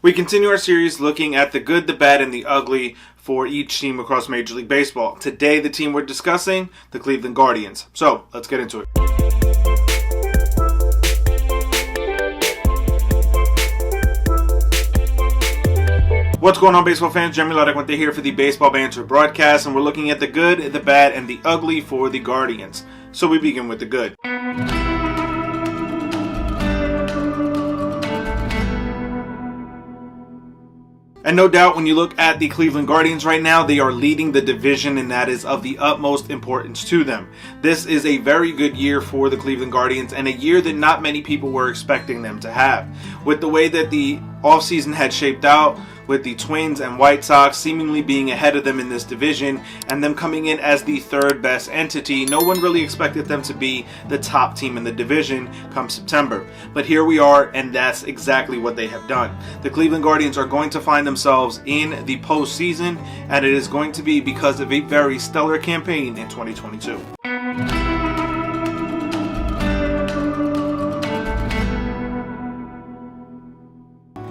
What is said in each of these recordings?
We continue our series looking at the good, the bad, and the ugly for each team across Major League Baseball. Today, the team we're discussing, the Cleveland Guardians. So, let's get into it. What's going on, baseball fans? Jeremy Laracuente here for the Baseball Banter Broadcast, and we're looking at the good, the bad, and the ugly for the Guardians. So we begin with the good. And no doubt, when you look at the Cleveland Guardians right now, they are leading the division, and that is of the utmost importance to them. This is a very good year for the Cleveland Guardians, and a year that not many people were expecting them to have. With the way that the offseason had shaped out, with the Twins and White Sox seemingly being ahead of them in this division, and them coming in as the third best entity, no one really expected them to be the top team in the division come September. But here we are, and that's exactly what they have done. The Cleveland Guardians are going to find themselves in the postseason, and it is going to be because of a very stellar campaign in 2022.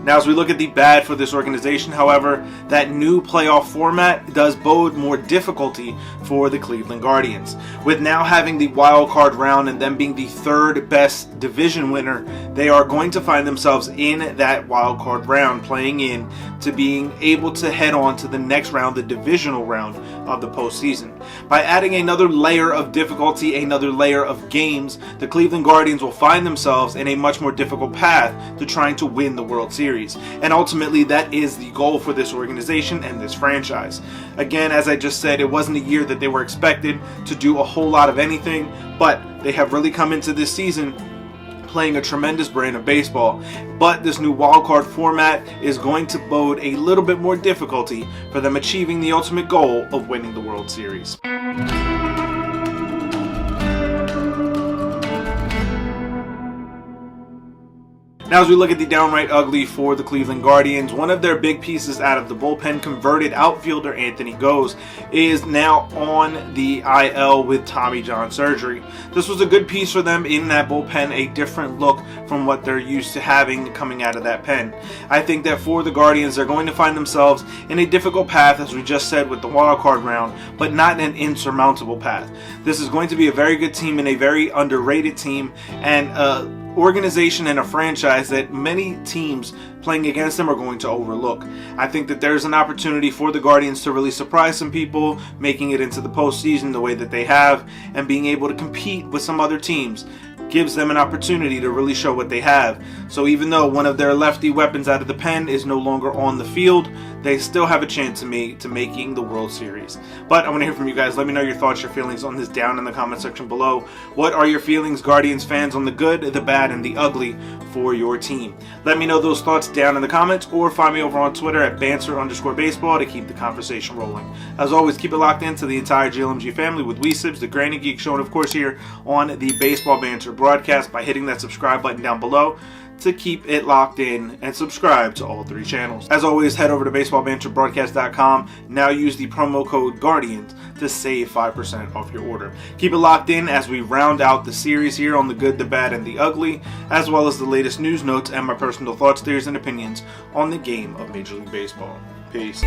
Now, as we look at the bad for this organization, however, that new playoff format does bode more difficulty for the Cleveland Guardians. With now having the wild card round and them being the third best division winner, they are going to find themselves in that wild card round, playing in to being able to head on to the next round, the divisional round of the postseason. By adding another layer of difficulty, another layer of games, the Cleveland Guardians will find themselves in a much more difficult path to trying to win the World Series. And ultimately, that is the goal for this organization and this franchise. Again, as I just said, it wasn't a year that they were expected to do a whole lot of anything, but they have really come into this season playing a tremendous brand of baseball. But this new wildcard format is going to bode a little bit more difficulty for them achieving the ultimate goal of winning the World Series. Now, as we look at the downright ugly for the Cleveland Guardians, one of their big pieces out of the bullpen, converted outfielder Anthony Gose, is now on the IL with Tommy John surgery. This was a good piece for them in that bullpen, a different look from what they're used to having coming out of that pen. I think that for the Guardians, they're going to find themselves in a difficult path, as we just said, with the wild card round, but not an insurmountable path. This is going to be a very good team and a very underrated team, and organization and a franchise that many teams playing against them are going to overlook. I think that there's an opportunity for the Guardians to really surprise some people, making it into the postseason the way that they have, and being able to compete with some other teams gives them an opportunity to really show what they have. So even though one of their lefty weapons out of the pen is no longer on the field, they still have a chance to making the World Series. But I want to hear from you guys. Let me know your thoughts, your feelings on this down in the comment section below. What are your feelings, Guardians fans, on the good, the bad, and the ugly for your team? Let me know those thoughts down in the comments, or find me over on Twitter at Banter_baseball to keep the conversation rolling. As always, keep it locked into the entire GLMG family with Weesibs, the Granny Geek Show, and of course here on the Baseball Banter Broadcast by hitting that subscribe button down below to keep it locked in and subscribe to all three channels. As always, head over to baseballbanterbroadcast.com. Now use the promo code GUARDIANS to save 5% off your order. Keep it locked in as we round out the series here on the good, the bad, and the ugly, as well as the latest news, notes, and my personal thoughts, theories, and opinions on the game of Major League Baseball. Peace.